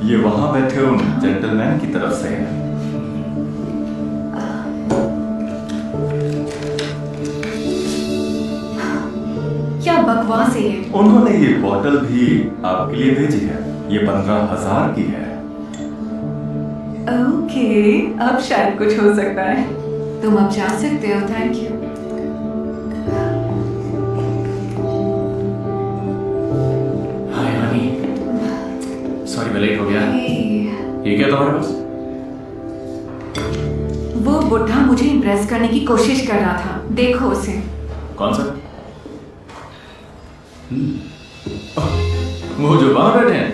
ये वहां बैठे उन जेंटलमैन की तरफ से है। क्या बकवास है ये? उन्होंने ये बॉटल भी आपके लिए भेजी है। ये 15,000 की है। ओके, अब शायद कुछ हो सकता है। तुम अब जा सकते हो। Thank you. Hi Honey, sorry मैं लेट हो गया। ये क्या तुम्हारे पास? वो बुढ़ा मुझे इम्प्रेस करने की कोशिश कर रहा था। देखो उसे। कौन सा? वो जो वहां बैठे हैं,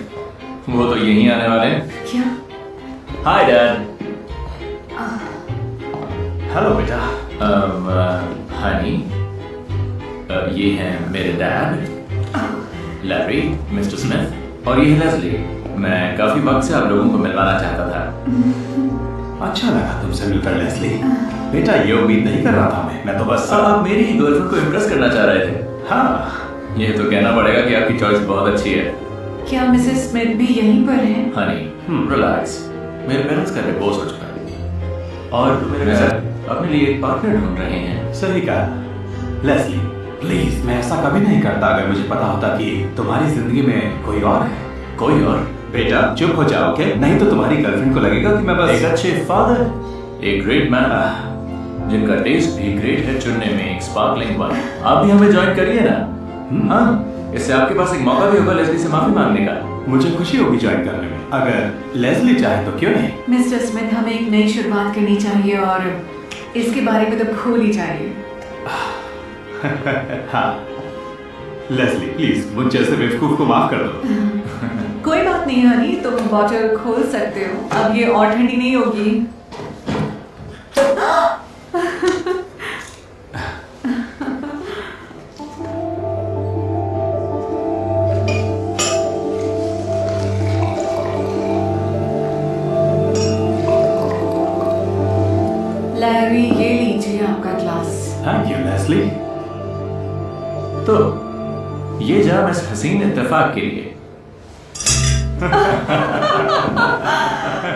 वो तो यहीं आने वाले हैं। क्या? Hi dad. हेलो बेटा। हनी, ये हैं मेरे डैड लैरी, मिस्टर स्मिथ, और ये है लेस्ली। मैं काफी वक्त से आप लोगों को मिलवाना चाहता था। अच्छा लगा तुमसे मिलकर लेस्ली। बेटा ये उम्मीद नहीं कर रहा था मैं तो बस आप मेरी ही गर्लफ्रेंड को इम्प्रेस करना चाह रहे थे। हाँ, ये तो कहना पड़ेगा कि आपकी चॉइस बहुत अच्छी है। क्या मिसेस स्मिथ भी यहीं पर है? हनी रिलैक्स, मेरे पेरेंट्स का डिवोर्स हो चुका है और मेरे अपने लिए एक पार्टनर ढूंढ रहे हैं। सही कहा लेस्ली। प्लीज, मैं ऐसा कभी नहीं करता अगर मुझे पता होता कि तुम्हारी जिंदगी में कोई और है। कोई और? बेटा चुप हो जाओ, ओके? नहीं तो तुम्हारी गर्लफ्रेंड को लगेगा कि मैं बस एक अच्छे फादर, एक ग्रेट मैन, जिनका टेस्ट भी ग्रेट है चुनने में एक स्पार्कलिंग वन। आप भी हमें ज्वाइन करिए ना। हाँ, इससे आपके पास एक मौका भी होगा लेस्ली से माफी मांगने का। मुझे खुशी होगी ज्वाइन करने में। अगर लेस्ली चाहे तो क्यों नहीं। मिस्टर स्मिथ, हमें एक नई शुरुआत करनी चाहिए और इसके बारे में तो भूल ही जाइए। हाँ लेस्ली, प्लीज मुझ जैसे बेवकूफ को माफ कर दो। कोई बात नहीं हनी, तुम बॉटल खोल सकते हो। अब ये और ठंडी नहीं होगी। लैरी, ये लीजिए आपका ग्लास। Thank you Leslie. तो ये जाम इस हसीन इत्तेफाक के लिए।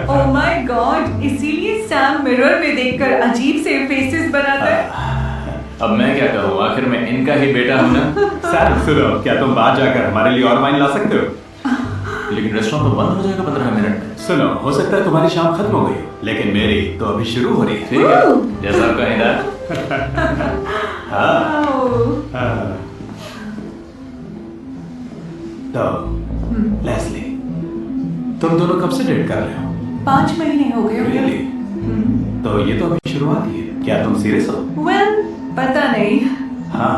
ओह माय गॉड, इसीलिए सैम मिरर में देखकर अजीब से फेसेस बनाता है। अब मैं क्या कहूँ, आखिर में इनका ही बेटा हूँ ना। सैम सुनो, क्या तुम बाहर जाकर हमारे लिए और वाइन ला सकते हो? लेकिन रेस्टोरेंट तो बंद हो जाएगा 15 मिनट में। सुनो, हो सकता है तुम्हारी शाम खत्म हो गई हो, लेकिन मेरी तो अभी शुरू हो रही है। ठीक है, जैसा आपका हिदायत। तो लेस्ली, तुम दोनों कब से डेट कर रहे हो? 5 महीने हो गए होंगे। Really? तो ये तो अभी शुरुआत ही है। क्या तुम सीरियस हो? Well, पता नहीं। हाँ,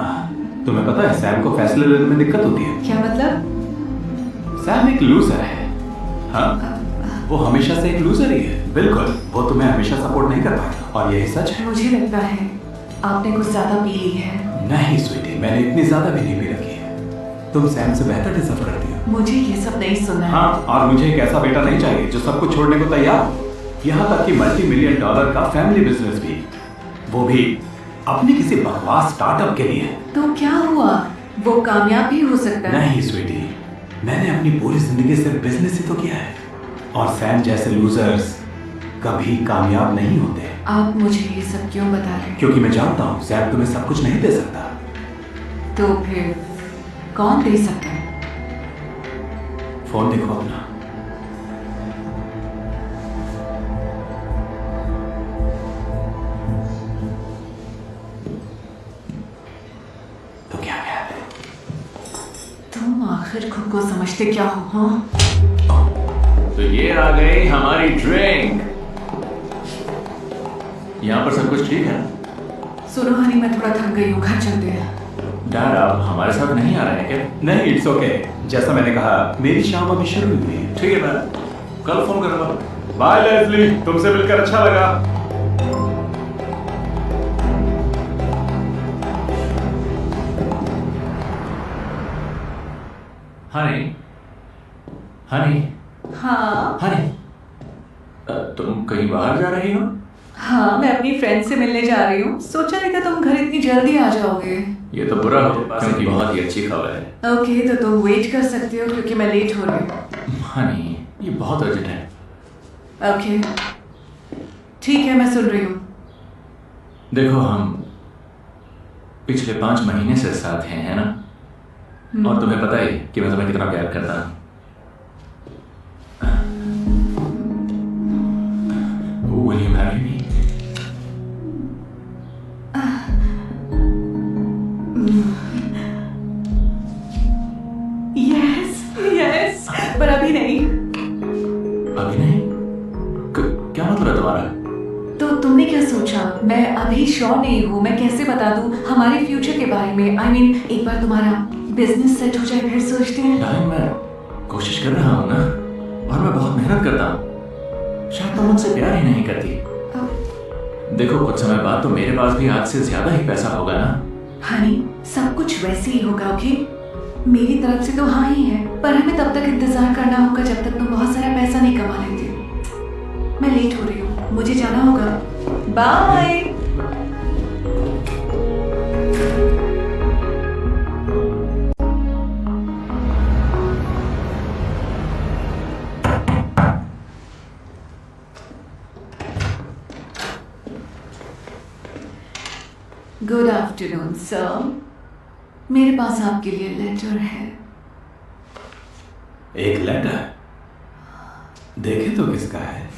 तुम्हें पता है सैम को फैसले लेने में दिक्कत होती है। क्या मतलब? सैम एक लूजर है। हाँ, वो हमेशा से एक लूजर ही है। बिल्कुल, वो तुम्हें हमेशा सपोर्ट नहीं कर पाएगा और यही सच है। मुझे लगता है आपने कुछ ज्यादा पी ली है। नहीं स्वीटी, मैंने इतनी ज्यादा भी नहीं पी रखी है। तुम सैम से बेहतर डिजर्व करती हो। मुझे ये सब नहीं सुनना है। हाँ, और मुझे एक ऐसा बेटा नहीं चाहिए जो सब कुछ छोड़ने को तैयार हो। यहाँ तक कि $multi-million का फैमिली बिजनेस भी, वो भी अपनी किसी बकवास स्टार्टअप के लिए। तो क्या हुआ? वो कामयाब भी हो सकता है। नहीं स्वीटी, मैंने अपनी पूरी जिंदगी सिर्फ बिजनेस ही तो किया है और सैम जैसे लूजर्स कभी कामयाब नहीं होते। आप मुझे ये सब क्यों बता रहे हैं? क्योंकि मैं जानता हूँ सैम तुम्हें सब कुछ नहीं दे सकता। तो फिर कौन दे सकता है? फोन देखो अपना। तो क्या ख्याल है? तुम आखिर खुद को समझते क्या हो? हाँ, तो ये आ गई हमारी ड्रिंक। यहाँ पर सब कुछ ठीक है? सुनो हनी, मैं थोड़ा थक गई हूँ, घर चलते हैं। डैड, आप हमारे साथ नहीं आ रहे हैं क्या? नहीं, इट्स ओके। जैसा मैंने कहा, मेरी शाम अभी शुरू हुई है। ठीक है, मैं कल फोन करूंगा। बाय लेस्ली, तुमसे मिलकर अच्छा लगा। हनी, हनी, हाँ हनी, तुम कहीं बाहर जा रही हो? हाँ, मैं अपनी फ्रेंड से मिलने जा रही हूँ। सोचा नहीं था तुम घर इतनी जल्दी आ जाओगे। ये तो बुरा हो, क्योंकि बहुत ही अच्छी खबर है। ओके, तो तुम वेट कर सकते हो क्योंकि मैं लेट हो रही हूँ। हनी, ये बहुत अर्जेंट है। ओके, ठीक है, मैं सुन रही हूँ। देखो, हम पिछले 5 महीने से साथ हैं, है ना? और तुम्हें पता ही कि मैं तुम्हें कितना प्यार करता हूँ। Will you marry me? Yes yes, पर अभी नहीं। अभी नहीं? क्या मतलब है तुम्हारा? तो तुमने क्या सोचा? मैं अभी श्योर नहीं हूँ, मैं कैसे बता दूँ हमारे फ्यूचर के बारे में? I mean, एक बार तुम्हारा बिजनेस सेट हो जाए फिर सोचते हैं। डार्लिंग, मैं कोशिश कर रहा हूँ ना, और मैं बहुत मेहनत करता हूँ। शायद तुम मुझसे प्यार ही नहीं करती। देखो, कुछ समय बाद तो मेरे पास भी आज से ज्यादा ही पैसा होगा ना। हनी, सब कुछ वैसे ही होगा, ओके? मेरी तरफ से तो हाँ ही है, पर हमें तब तक इंतजार करना होगा जब तक तुम बहुत सारा पैसा नहीं कमा लेते। मैं लेट हो रही हूँ, मुझे जाना होगा। बाय। गुड आफ्टरनून सर, मेरे पास आपके लिए लेटर है। एक लेटर? देखे तो किसका है?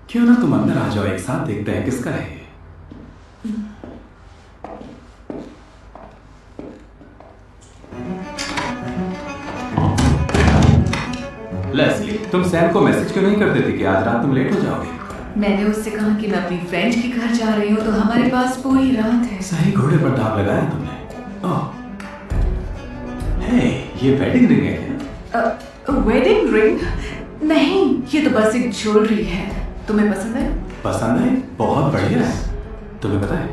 क्यों ना तुम अंदर आ जाओ, एक साथ देखते हैं किसका है ये। लेस्ली, तुम सैम को मैसेज क्यों नहीं कर देती कि आज रात तुम लेट हो जाओगे? मैंने उससे कहा कि मैं अपनी फ्रेंड के घर जा रही हूँ, तो हमारे पास पूरी रात है। सही घोड़े पर दाव लगाया तुमने। ओह, हे, ये वेडिंग रिंग है क्या? Wedding ring? नहीं, ये तो बस एक ज्वेलरी है। तुम्हें पसंद है? पसंद है? बहुत बढ़िया है। तुम्हें पता है,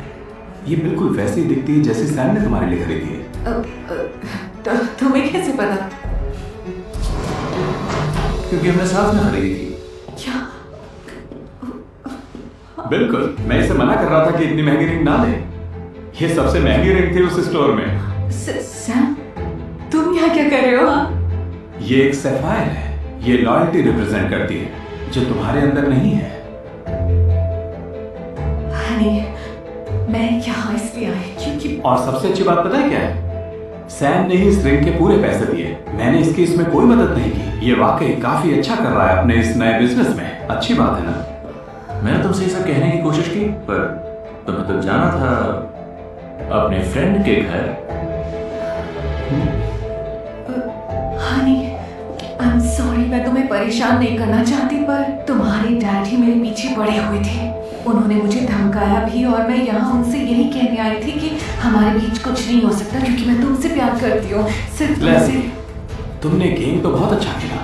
ये बिल्कुल वैसी दिखती है जैसे सैम ने तुम्हारे लिए खरीदी है। तो तुम्हें कैसे पता? क्योंकि हमने साथ में खरीदी थी। क्या? बिल्कुल, मैं इसे मना कर रहा था कि इतनी महंगी रिंग ना ले। ये सबसे महंगी रिंग थी उस स्टोर में। सैम, तुम यहाँ क्या कर रहे हो? हाँ? ये एक सैफायर है। ये लॉयल्टी रिप्रेजेंट करती है जो तुम्हारे अंदर नहीं है। हनी, मैं यहाँ इसलिए आई क्योंकि और सबसे अच्छी बात पता है क्या है? सैम ने ही इस रिंग के पूरे पैसे दिए। मैंने इसकी इसमें कोई मदद नहीं की। ये वाकई काफी अच्छा कर रहा है अपने इस नए बिजनेस में। अच्छी बात है ना? मैंने तुमसे ये सब कहने की कोशिश की, पर तुम्हें तो जाना था अपने फ्रेंड के घर। हनी, आई एम सॉरी, मैं तुम्हें परेशान नहीं करना चाहती, पर तुम्हारे डैड ही मेरे पीछे पड़े हुए थे। उन्होंने मुझे धमकाया भी, और मैं यहाँ उनसे यही कहने आई थी कि हमारे बीच कुछ नहीं हो सकता क्योंकि मैं तुमसे प्यार करती हूँ, सिर्फ तुमसे। तुमने गेम तो बहुत अच्छा खेला,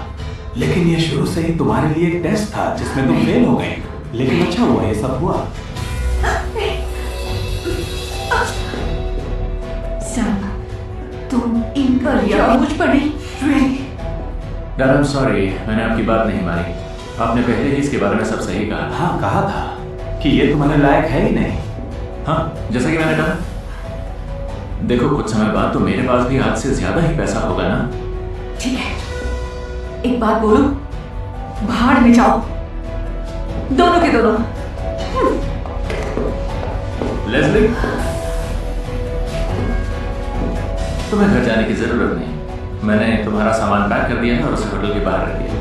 लेकिन ये शुरू से ही तुम्हारे लिए एक टेस्ट था जिसमें तुम फेल हो गए। लेकिन अच्छा हुआ ये सब हुआ। सैम, तुम इन पर या मुझ पर नहीं? Really? Dad, I am sorry, मैंने आपकी बात नहीं मानी। आपने पहले ही इसके बारे में सब सही कहा। हाँ, कहा था कि ये तुम्हारे लायक है ही नहीं। हाँ, जैसा कि मैंने कहा। देखो, कुछ समय बाद तो मेरे पास भी आज से ज्यादा ही पैसा होगा ना। ठीक है, एक बात बोलूं, भाड़ में जाओ, दोनों के दोनों। लेस्ली, तुम्हें घर जाने की जरूरत नहीं। मैंने तुम्हारा सामान पैक कर दिया है और उसे होटल के बाहर रख दिया।